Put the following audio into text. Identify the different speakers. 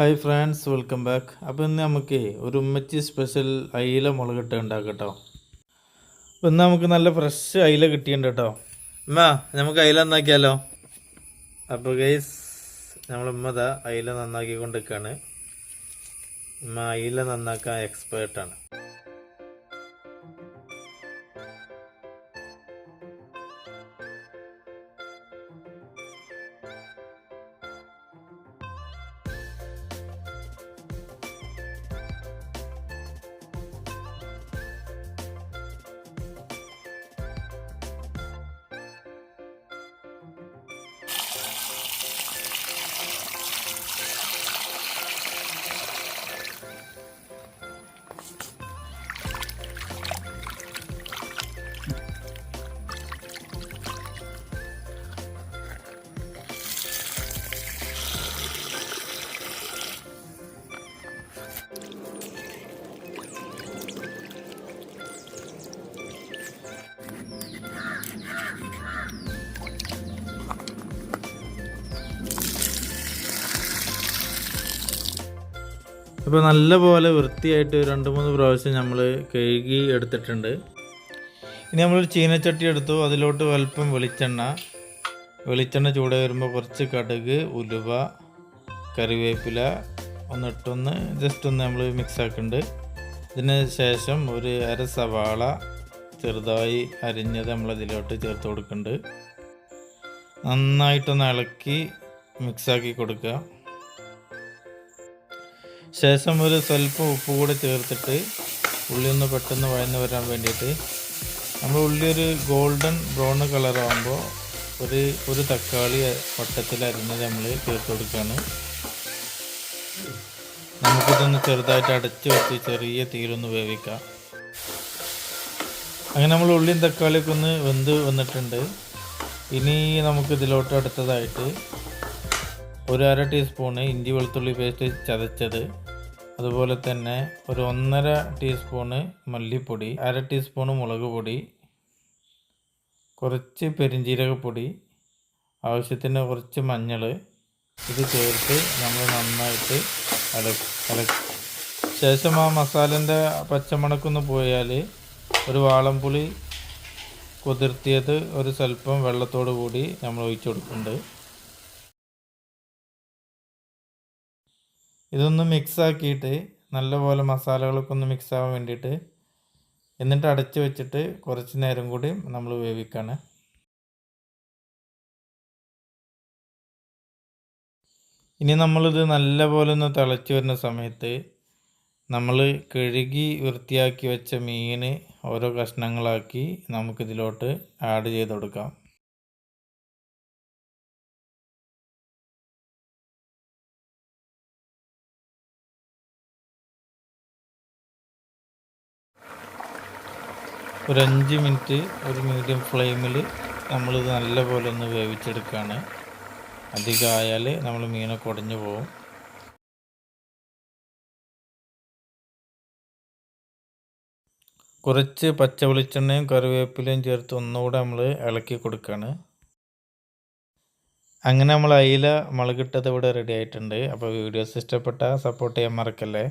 Speaker 1: Hi friends, welcome back. അപ്പോൾ ഇന്ന് നമുക്ക് ഒരു ഉമ്മച്ചി സ്പെഷ്യൽ അയില മുളകിട്ട് ഉണ്ടാക്കാം. അപ്പോൾ ഇന്ന് നമുക്ക് നല്ല ഫ്രഷ് അയില കിട്ടിയിട്ടുണ്ട് കേട്ടോ. നമുക്ക് അയില നന്നാക്കിയാലോ? അപ്പോൾ ഗൈസ്, നമ്മളുമ്മ അയില നന്നാക്കി കൊണ്ടിരിക്കുകയാണ്. അയില നന്നാക്കാൻ എക്സ്പേർട്ടാണ്. ഇപ്പോൾ നല്ല പോലെ വൃത്തിയായിട്ട് 2-3 പ്രാവശ്യം നമ്മൾ കഴുകി എടുത്തിട്ടുണ്ട്. ഇനി നമ്മളൊരു ചീനച്ചട്ടി എടുത്തു. അതിലോട്ട് അല്പം വെളിച്ചെണ്ണ ചൂടായി വരുമ്പോൾ കുറച്ച് കടുക്, ഉലുവ, കറിവേപ്പില ഒന്നിട്ടൊന്ന് ജസ്റ്റ് ഒന്ന് നമ്മൾ മിക്സ് ആക്കുന്നുണ്ട്. ഇതിന് ശേഷം ഒരു അര സവാള ചെറുതായി അരിഞ്ഞത് നമ്മളതിലോട്ട് ചേർത്ത് കൊടുക്കുന്നുണ്ട്. നന്നായിട്ടൊന്ന് ഇളക്കി മിക്സാക്കി കൊടുക്കുക. ശേഷം ഒരു സ്വല്പം ഉപ്പ് കൂടെ ചേർത്തിട്ട് ഉള്ളി ഒന്ന് പെട്ടെന്ന് വഴന്ന് വരാൻ വേണ്ടിയിട്ട് നമ്മൾ ഉള്ളി ഒരു ഗോൾഡൻ ബ്രൗൺ കളറാകുമ്പോൾ ഒരു തക്കാളി വട്ടത്തിൽ അരിഞ്ഞത് നമ്മൾ ചേർത്ത് കൊടുക്കുകയാണ്. നമുക്കിതൊന്ന് ചെറുതായിട്ട് അടച്ച് വെച്ച് ചെറിയ തീയിലൊന്ന് വേവിക്കാം. അങ്ങനെ നമ്മൾ ഉള്ളിയും തക്കാളിയൊക്കെ ഒന്ന് വെന്ത് വന്നിട്ടുണ്ട്. ഇനി നമുക്കിതിലോട്ട് അടുത്തതായിട്ട് ഒരു അര ടീസ്പൂണ് ഇഞ്ചി വെളുത്തുള്ളി പേസ്റ്റ് ചതച്ചത്, അതുപോലെ തന്നെ ഒരു 1.5 ടീസ്പൂണ് മല്ലിപ്പൊടി, അര ടീസ്പൂണ് മുളക് പൊടി, കുറച്ച് പെരിഞ്ജീരകപ്പൊടി, ആവശ്യത്തിന് കുറച്ച് മഞ്ഞൾ, ഇത് ചേർത്ത് നമ്മൾ നന്നായിട്ട് ഇളക്കി ശേഷം ആ മസാലൻ്റെ പച്ചമണക്കൊന്ന് പോയാൽ ഒരു വാളംപുളി കുതിർത്തിയത് ഒരു സ്വല്പം വെള്ളത്തോടു കൂടി നമ്മൾ ഒഴിച്ചു കൊടുക്കുന്നുണ്ട്. ഇതൊന്ന് മിക്സാക്കിയിട്ട് നല്ലപോലെ മസാലകളൊക്കെ ഒന്ന് മിക്സ് ആവാൻ വേണ്ടിയിട്ട് എന്നിട്ട് അടച്ച് വെച്ചിട്ട് കുറച്ച് നേരം കൂടി നമ്മൾ വേവിക്കുകയാണ്. ഇനി നമ്മളിത് നല്ലപോലെ ഒന്ന് തിളച്ച് വരുന്ന സമയത്ത് നമ്മൾ കഴുകി വൃത്തിയാക്കി വെച്ച മീൻ ഓരോ കഷ്ണങ്ങളാക്കി നമുക്കിതിലോട്ട് ആഡ് ചെയ്ത് കൊടുക്കാം. ഒരു 5 മിനിറ്റ് ഒരു മീഡിയം ഫ്ലെയിമിൽ നമ്മളിത് നല്ലപോലെ ഒന്ന് വേവിച്ചെടുക്കുകയാണ്. അധികമായാൽ നമ്മൾ മീനൊക്കെ ഉടഞ്ഞു പോകും. കുറച്ച് പച്ച വെളിച്ചെണ്ണയും കറിവേപ്പിലയും ചേർത്ത് ഒന്നുകൂടെ നമ്മൾ ഇളക്കി കൊടുക്കുകയാണ്. അങ്ങനെ നമ്മൾ അയില മുളകിട്ടത് ഇവിടെ റെഡി ആയിട്ടുണ്ട്. അപ്പോൾ വീഡിയോസ് ഇഷ്ടപ്പെട്ടാൽ സപ്പോർട്ട് ചെയ്യാൻ മറക്കല്ലേ.